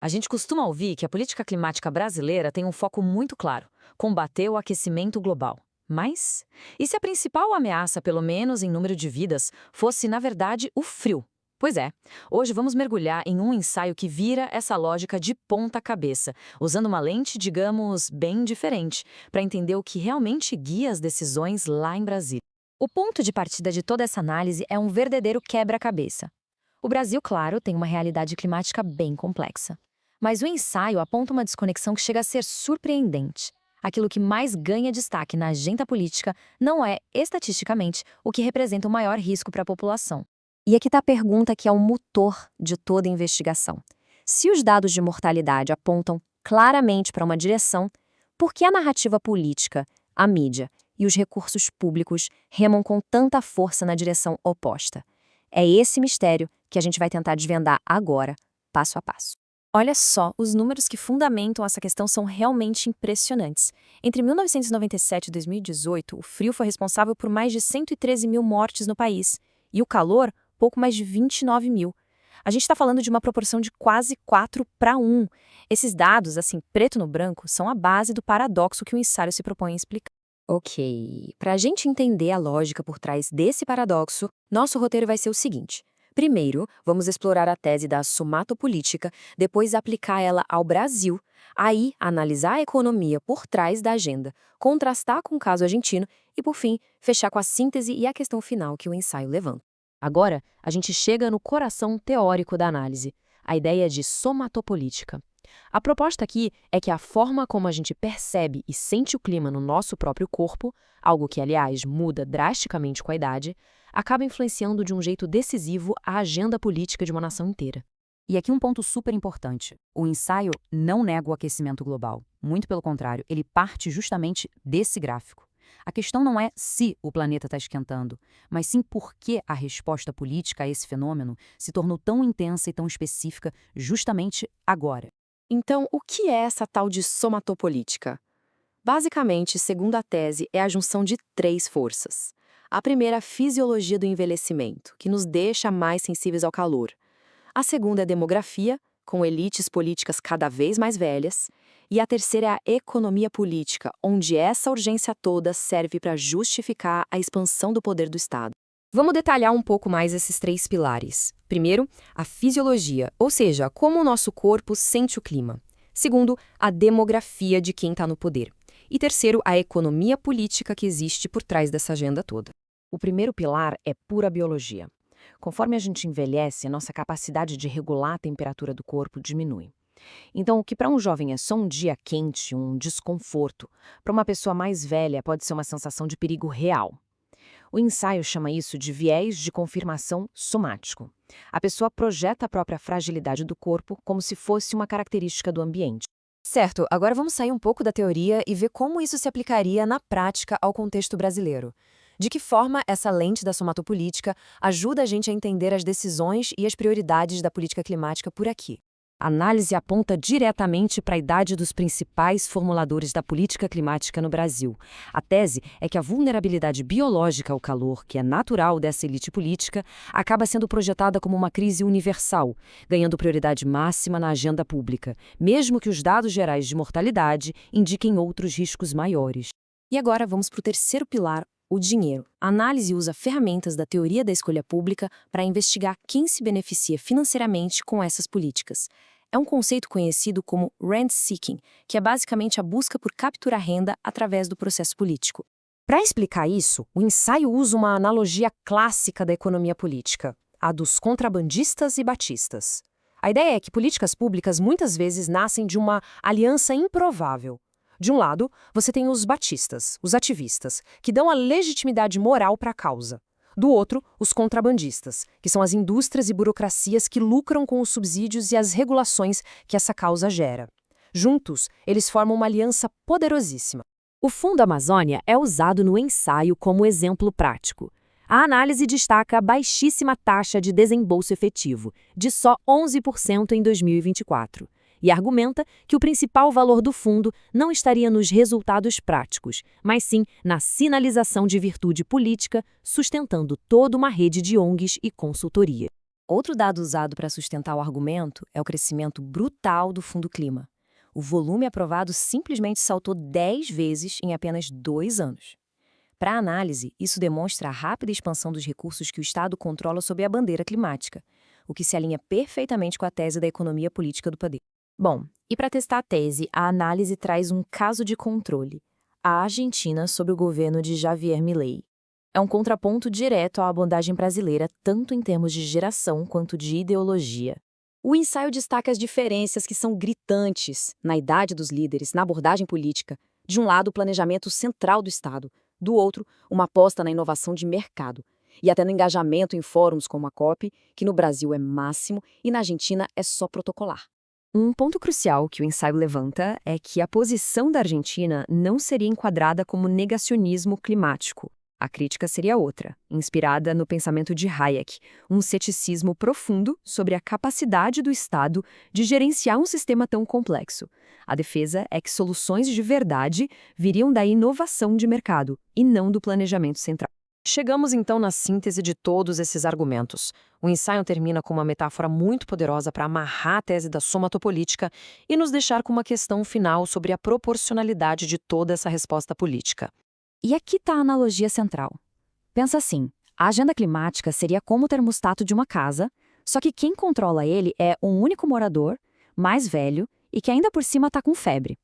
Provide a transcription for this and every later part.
A gente costuma ouvir que a política climática brasileira tem um foco muito claro: combater o aquecimento global. Mas, e se a principal ameaça, pelo menos em número de vidas, fosse, na verdade, o frio? Pois é, hoje vamos mergulhar em um ensaio que vira essa lógica de ponta cabeça, usando uma lente, digamos, bem diferente, para entender o que realmente guia as decisões lá em Brasília. O ponto de partida de toda essa análise é um verdadeiro quebra-cabeça. O Brasil, claro, tem uma realidade climática bem complexa. Mas o ensaio aponta uma desconexão que chega a ser surpreendente. Aquilo que mais ganha destaque na agenda política não é, estatisticamente, o que representa o maior risco para a população. E aqui está a pergunta que é o motor de toda investigação. Se os dados de mortalidade apontam claramente para uma direção, por que a narrativa política, a mídia e os recursos públicos remam com tanta força na direção oposta? É esse mistério que a gente vai tentar desvendar agora, passo a passo. Olha só, os números que fundamentam essa questão são realmente impressionantes. Entre 1997 e 2018, o frio foi responsável por mais de 113 mil mortes no país, e o calor, pouco mais de 29 mil. A gente está falando de uma proporção de quase 4:1. Esses dados, assim, preto no branco, são a base do paradoxo que o ensaio se propõe a explicar. Ok, para a gente entender a lógica por trás desse paradoxo, nosso roteiro vai ser o seguinte. Primeiro, vamos explorar a tese da somatopolítica, depois aplicar ela ao Brasil, aí analisar a economia por trás da agenda, contrastar com o caso argentino e, por fim, fechar com a síntese e a questão final que o ensaio levanta. Agora, a gente chega no coração teórico da análise, a ideia de somatopolítica. A proposta aqui é que a forma como a gente percebe e sente o clima no nosso próprio corpo, algo que, aliás, muda drasticamente com a idade, acaba influenciando de um jeito decisivo a agenda política de uma nação inteira. E aqui um ponto super importante: o ensaio não nega o aquecimento global. Muito pelo contrário, ele parte justamente desse gráfico. A questão não é se o planeta está esquentando, mas sim por que a resposta política a esse fenômeno se tornou tão intensa e tão específica justamente agora. Então, o que é essa tal de somatopolítica? Basicamente, segundo a tese, é a junção de três forças. A primeira é a fisiologia do envelhecimento, que nos deixa mais sensíveis ao calor. A segunda é a demografia, com elites políticas cada vez mais velhas. E a terceira é a economia política, onde essa urgência toda serve para justificar a expansão do poder do Estado. Vamos detalhar um pouco mais esses três pilares. Primeiro, a fisiologia, ou seja, como o nosso corpo sente o clima. Segundo, a demografia de quem está no poder. E terceiro, a economia política que existe por trás dessa agenda toda. O primeiro pilar é pura biologia. Conforme a gente envelhece, a nossa capacidade de regular a temperatura do corpo diminui. Então, o que para um jovem é só um dia quente, um desconforto, para uma pessoa mais velha pode ser uma sensação de perigo real. O ensaio chama isso de viés de confirmação somático. A pessoa projeta a própria fragilidade do corpo como se fosse uma característica do ambiente. Certo, agora vamos sair um pouco da teoria e ver como isso se aplicaria na prática ao contexto brasileiro. De que forma essa lente da somatopolítica ajuda a gente a entender as decisões e as prioridades da política climática por aqui? A análise aponta diretamente para a idade dos principais formuladores da política climática no Brasil. A tese é que a vulnerabilidade biológica ao calor, que é natural dessa elite política, acaba sendo projetada como uma crise universal, ganhando prioridade máxima na agenda pública, mesmo que os dados gerais de mortalidade indiquem outros riscos maiores. E agora vamos para o terceiro pilar, o dinheiro. A análise usa ferramentas da teoria da escolha pública para investigar quem se beneficia financeiramente com essas políticas. É um conceito conhecido como rent-seeking, que é basicamente a busca por capturar renda através do processo político. Para explicar isso, o ensaio usa uma analogia clássica da economia política, a dos contrabandistas e batistas. A ideia é que políticas públicas muitas vezes nascem de uma aliança improvável. De um lado, você tem os batistas, os ativistas, que dão a legitimidade moral para a causa. Do outro, os contrabandistas, que são as indústrias e burocracias que lucram com os subsídios e as regulações que essa causa gera. Juntos, eles formam uma aliança poderosíssima. O Fundo Amazônia é usado no ensaio como exemplo prático. A análise destaca a baixíssima taxa de desembolso efetivo, de só 11% em 2024. E argumenta que o principal valor do fundo não estaria nos resultados práticos, mas sim na sinalização de virtude política, sustentando toda uma rede de ONGs e consultoria. Outro dado usado para sustentar o argumento é o crescimento brutal do Fundo Clima. O volume aprovado simplesmente saltou 10 vezes em apenas 2 anos. Para a análise, isso demonstra a rápida expansão dos recursos que o Estado controla sob a bandeira climática, o que se alinha perfeitamente com a tese da economia política do poder. Bom, e para testar a tese, a análise traz um caso de controle: a Argentina sob o governo de Javier Milei. É um contraponto direto à abordagem brasileira, tanto em termos de geração quanto de ideologia. O ensaio destaca as diferenças que são gritantes na idade dos líderes, na abordagem política. De um lado, o planejamento central do Estado, do outro, uma aposta na inovação de mercado, e até no engajamento em fóruns como a COP, que no Brasil é máximo e na Argentina é só protocolar. Um ponto crucial que o ensaio levanta é que a posição da Argentina não seria enquadrada como negacionismo climático. A crítica seria outra, inspirada no pensamento de Hayek, um ceticismo profundo sobre a capacidade do Estado de gerenciar um sistema tão complexo. A defesa é que soluções de verdade viriam da inovação de mercado e não do planejamento central. Chegamos então na síntese de todos esses argumentos. O ensaio termina com uma metáfora muito poderosa para amarrar a tese da somatopolítica e nos deixar com uma questão final sobre a proporcionalidade de toda essa resposta política. E aqui está a analogia central. Pensa assim, a agenda climática seria como o termostato de uma casa, só que quem controla ele é um único morador, mais velho e que ainda por cima está com febre.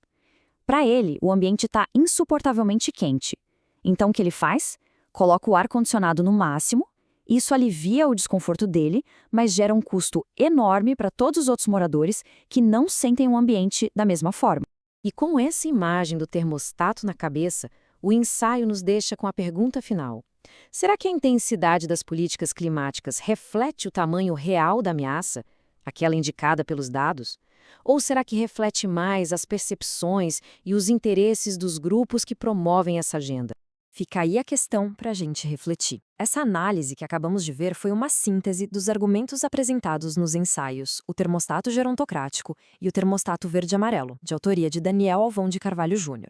Para ele, o ambiente está insuportavelmente quente. Então o que ele faz? Coloca o ar-condicionado no máximo, isso alivia o desconforto dele, mas gera um custo enorme para todos os outros moradores que não sentem o ambiente da mesma forma. E com essa imagem do termostato na cabeça, o ensaio nos deixa com a pergunta final: será que a intensidade das políticas climáticas reflete o tamanho real da ameaça, aquela indicada pelos dados? Ou será que reflete mais as percepções e os interesses dos grupos que promovem essa agenda? Fica aí a questão para a gente refletir. Essa análise que acabamos de ver foi uma síntese dos argumentos apresentados nos ensaios O Termostato Gerontocrático e O Termostato Verde-Amarelo, de autoria de Daniel Alvão de Carvalho Júnior.